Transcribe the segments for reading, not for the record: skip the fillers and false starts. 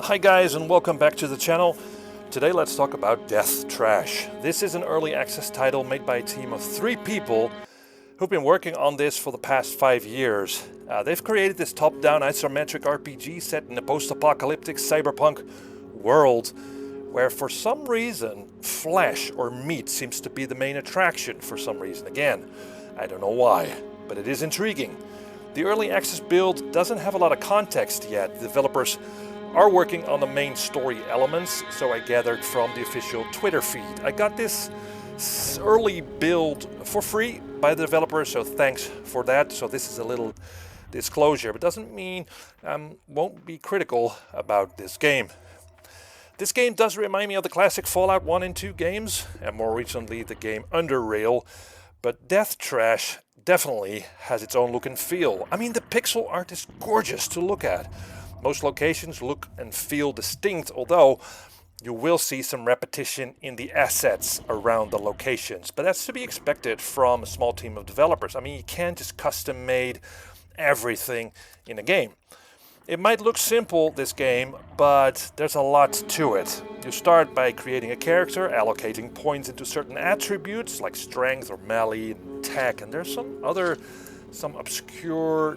Hi guys, and welcome back to the channel. Today let's talk about Death Trash. This is an early access title made by a team of 3 people who've been working on this for the past 5 years. They've created this top-down isometric RPG set in a post-apocalyptic cyberpunk world where for some reason flesh or meat seems to be the main attraction for some reason. Again, I don't know why, but it is intriguing. The early access build doesn't have a lot of context yet. The developers are working on the main story elements, so I gathered from the official Twitter feed. I got this early build for free by the developer, so thanks for that. So this is a little disclosure, but doesn't mean I won't be critical about this game. This game does remind me of the classic Fallout 1 and 2 games, and more recently the game Under Rail, but Death Trash definitely has its own look and feel. I mean, the pixel art is gorgeous to look at. Most locations look and feel distinct, although you will see some repetition in the assets around the locations. But that's to be expected from a small team of developers. I mean, you can't just custom made everything in a game. It might look simple, this game, but there's a lot to it. You start by creating a character, allocating points into certain attributes like strength or melee and tech, and there's some obscure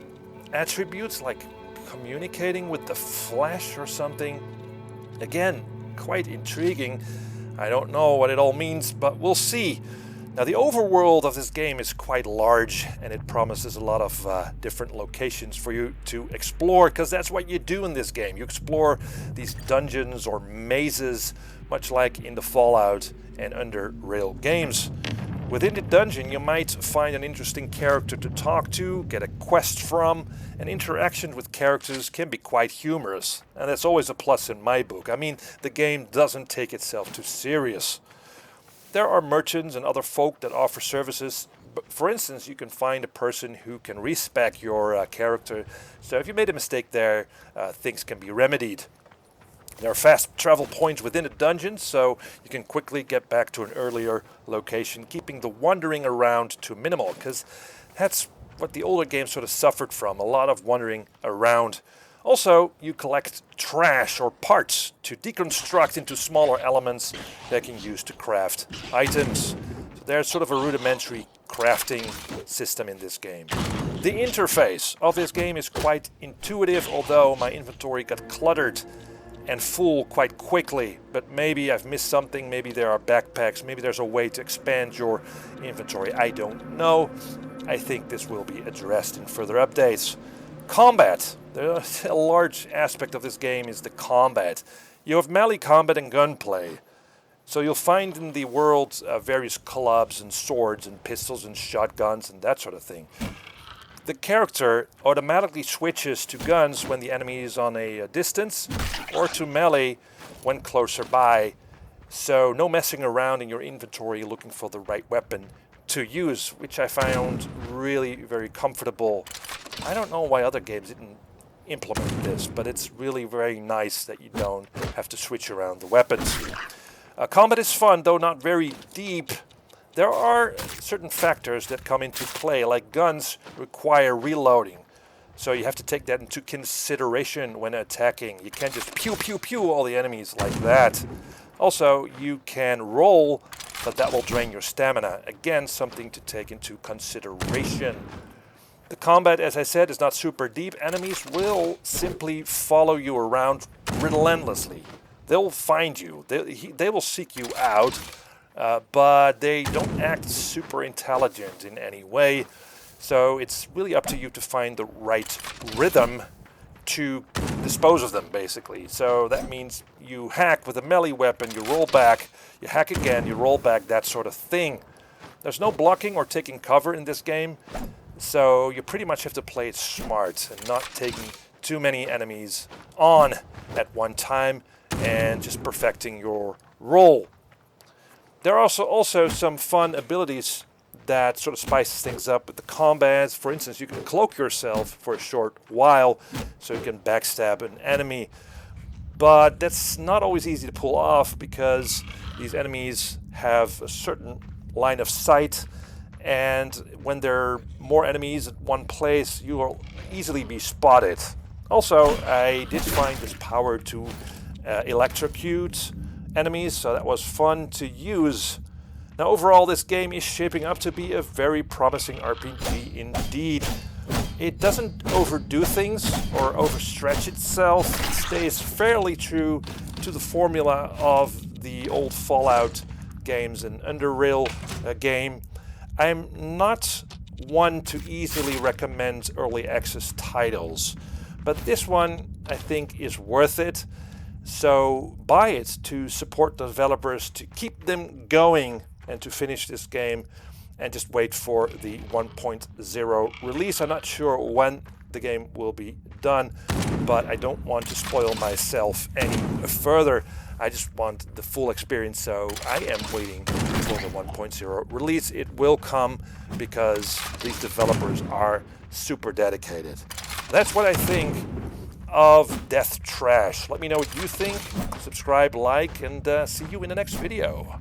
attributes like communicating with the flesh or something. Again, quite intriguing. I don't know what it all means, but we'll see. Now, the overworld of this game is quite large, and it promises a lot of different locations for you to explore, because that's what you do in this game. You explore these dungeons or mazes, much like in the Fallout and Under Rail games. Within the dungeon, you might find an interesting character to talk to, get a quest from, and interaction with characters can be quite humorous. And that's always a plus in my book. I mean, the game doesn't take itself too serious. There are merchants and other folk that offer services. For instance, you can find a person who can respec your character. So if you made a mistake there, things can be remedied. There are fast travel points within a dungeon, so you can quickly get back to an earlier location, keeping the wandering around to minimal, because that's what the older games sort of suffered from, a lot of wandering around. Also, you collect trash or parts to deconstruct into smaller elements that you can use to craft items. So there's sort of a rudimentary crafting system in this game. The interface of this game is quite intuitive, although my inventory got cluttered and full quite quickly, but maybe I've missed something. Maybe there are backpacks, maybe there's a way to expand your inventory. I don't know. I think this will be addressed in further updates. Combat. A large aspect of this game is the combat. You have melee combat and gunplay. So you'll find in the world various clubs and swords and pistols and shotguns and that sort of thing. The character automatically switches to guns when the enemy is on a distance, or to melee when closer by. So no messing around in your inventory looking for the right weapon to use, which I found really very comfortable. I don't know why other games didn't implement this, but it's really very nice that you don't have to switch around the weapons. Combat is fun, though not very deep. There are certain factors that come into play, like guns require reloading. So you have to take that into consideration when attacking. You can't just pew pew pew all the enemies like that. Also, you can roll, but that will drain your stamina. Again, something to take into consideration. The combat, as I said, is not super deep. Enemies will simply follow you around relentlessly. They'll find you. They will seek you out. But they don't act super intelligent in any way, so it's really up to you to find the right rhythm to dispose of them, basically. So that means you hack with a melee weapon, you roll back, you hack again, you roll back, that sort of thing. There's no blocking or taking cover in this game, so you pretty much have to play it smart and not taking too many enemies on at one time and just perfecting your roll. There are also some fun abilities that sort of spices things up with the combat. For instance, you can cloak yourself for a short while so you can backstab an enemy. But that's not always easy to pull off because these enemies have a certain line of sight, and when there are more enemies at one place, you will easily be spotted. Also, I did find this power to electrocute enemies, so that was fun to use. Now overall, this game is shaping up to be a very promising RPG indeed. It doesn't overdo things or overstretch itself. It stays fairly true to the formula of the old Fallout games and Underrail game. I'm not one to easily recommend early access titles, but this one I think is worth it. So buy it to support the developers, to keep them going and to finish this game, and just wait for the 1.0 release. I'm not sure when the game will be done, but I don't want to spoil myself any further. I just want the full experience, so I am waiting for the 1.0 release. It will come because these developers are super dedicated. That's what I think of Death Trash. Let me know what you think. Subscribe, like, and see you in the next video.